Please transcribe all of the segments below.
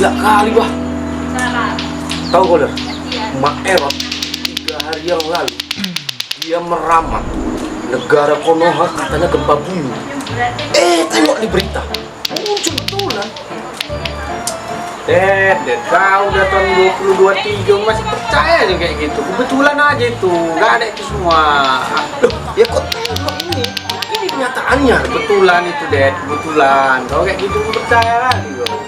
Gila kali, Bah. Tahu kau, Der? Mak Erot 3 hari yang lalu dia meramal negara Konoha katanya gempa bumi. Tengok di berita. Muncul betulan. Ded, kau udah tahun 2023 masih percaya aja kayak gitu. Kebetulan aja itu, nggak ada itu semua. Loh, ya kok tengok ini kenyataannya. Kebetulan itu, Ded, kebetulan. Kalau kayak gitu percaya lagi kau.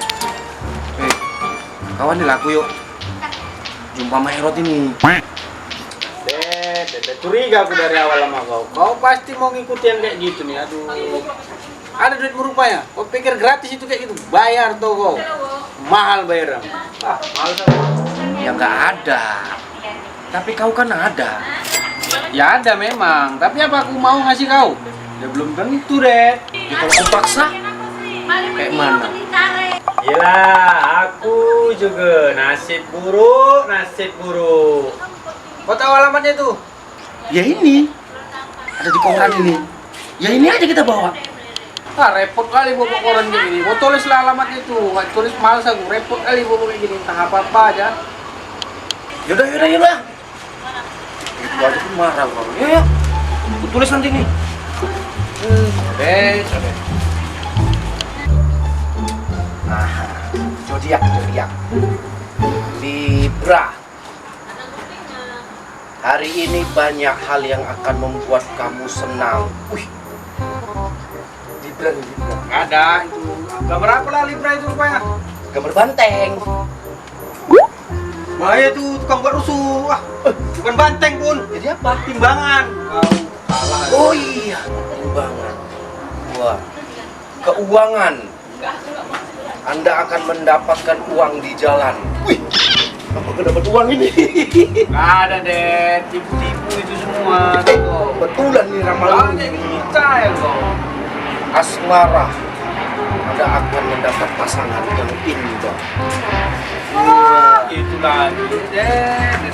Kawan nih laku yuk. Jumpa sama Herot ini. Ded, curiga aku dari awal sama kau. Kau pasti mau ngikutin kayak gitu nih, aduh. Ada duit merupanya. Kau pikir gratis itu kayak gitu? Bayar tuh kau. Mahal bayar. Mahal sama. Ya nggak ada. Tapi kau kan ada. Ya ada memang. Tapi apa aku mau ngasih kau? Ya belum tentu, Ded. Ya kalau aku paksa, kayak mana? Yelah, aku juga nasib buruk. Kau tahu alamatnya itu? Ya ini. Ada di koran ini. Ya ini aja kita bawa. Repot kali bawa koran kayak gini. Kau tulislah alamatnya itu. Kau tulis males aku. Repot kali bawa kayak gini. Entah apa-apa aja. Yaudah. Itu aja pun marah kau. Ya. Aku tulis nanti nih. Oke. Nah, zodiak. Libra. Hari ini banyak hal yang akan membuat kamu senang. Wih. Libra. Nggak ada itu. Gambar apa lah Libra itu rupanya? Gambar banteng. Bahaya tuh tukang buat rusuh. Bukan banteng pun. Jadi apa? Timbangan. Salah. Oh iya, timbangan. Wah. Keuangan. Anda akan mendapatkan uang di jalan. Wih. Apa dapat uang ini? Nggak ada, Ded. Tipu-tipu itu semua. Betulan nih ramalan ini. Percaya kok. Asmara. Anda akan mendapat pasangan yang indah. Itu lagi, Ded.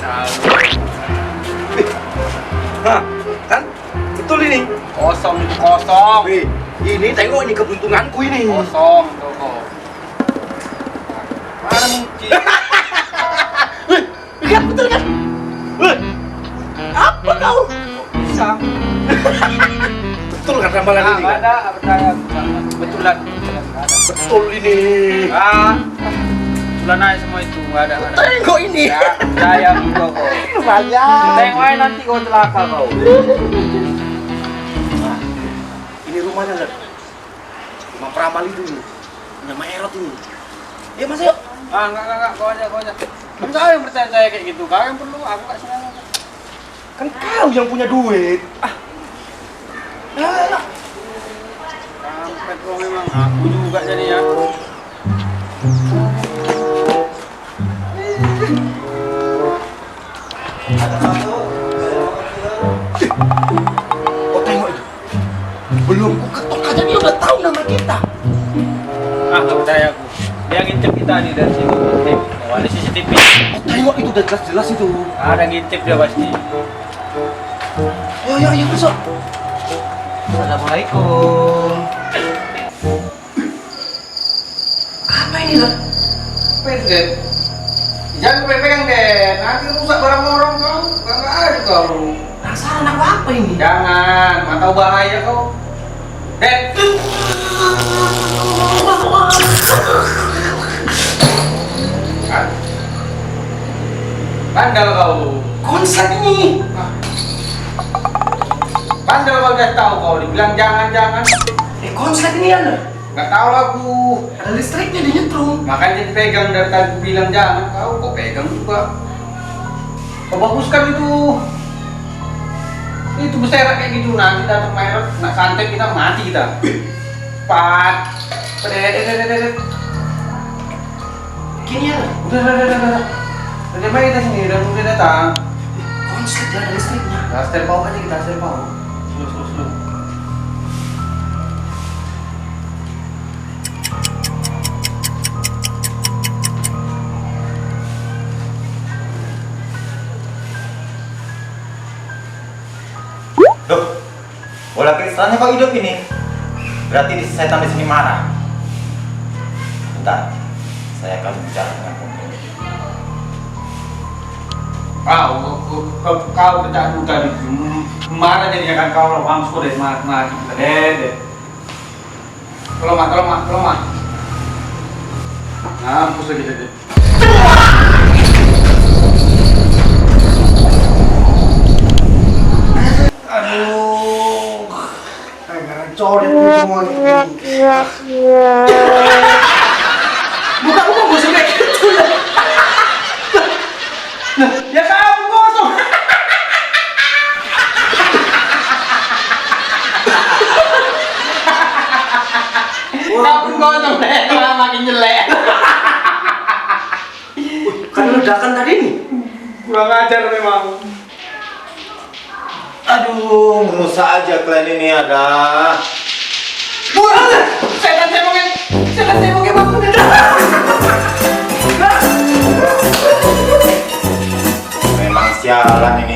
Hah, kan? Betul ini. Kosong itu kosong. Wih, ini tengok ini keberuntunganku ini. Kosong, tuh. Mana mungkin? Lihat betul kan? Apa kau? Bisa. Betul kan ramalan ini? Nggak ada, percaya. Betulan. Betul ini. Betulan aja semua itu, nggak ada. Tengok ini. Ya, percaya kau. Banyak. Tengok aja nanti kau celaka kau. Nah, ini rumahnya kan? Rumah peramal itu nih. Nama Erot ini. Ya Mas yuk. Enggak, kau aja. Kan kau yang percaya saya kayak gitu, kau yang perlu, aku gak senang. Kan kau yang punya duit. Ya. Sampai kau memang, aku juga jadinya. Kau tengok itu. Belum ku ketok aja dia udah tahu nama kita. Gak percaya aku. Dia ngintip kita nih dari situ. Oh, ada CCTV. Tengok itu udah jelas itu. Ada ngintip dia pasti. Ayo masuk. Assalamualaikum. Apa ini lah? Ded. Jangan pegang Ded. Nanti rusak barang orang kau. Enggak ada kau. Penasaran aku apa ini? Jangan, mau tahu bahaya kau. Ded. Bandel kau. Konsep ini. Bandel kau udah tahu kau dibilang jangan. Konsep ini ada. Nggak tahu aku. Ada listriknya di nyetrum. Makanya dipegang dari tadi bilang jangan. Kau pegang juga. Kau baguskan itu. Itu berserak kayak gitu nanti datang merek, nak santet kita mati kita. Pat. Dedet. Gini ya. Udah. Udah main kita sini, udah datang. Konslet ya, ada listriknya. Nah, setel bawah aja kita, setel bawah. Slow. Duh, bola kristalnya kok hidup ini? Berarti setan di sini marah. Bentar, Saya akan bicara dengan Om. Kau kerjaan lu tadi marah jadinya kan kau lo bangsu deh marah deh. Tolong mah. Mampus lagi jadi. Aduh, kayak coret ini semua ini. Bukan gue sudah gitu ya. Nah, ya kamu kosong. Kamu kosong deh, malah makin jelek. Kan ledakan tadi nih. Kurang ajar memang. Aduh, merusak aja kalian ini ada. Wah, setan cebongnya bangun. Memang sialan ini.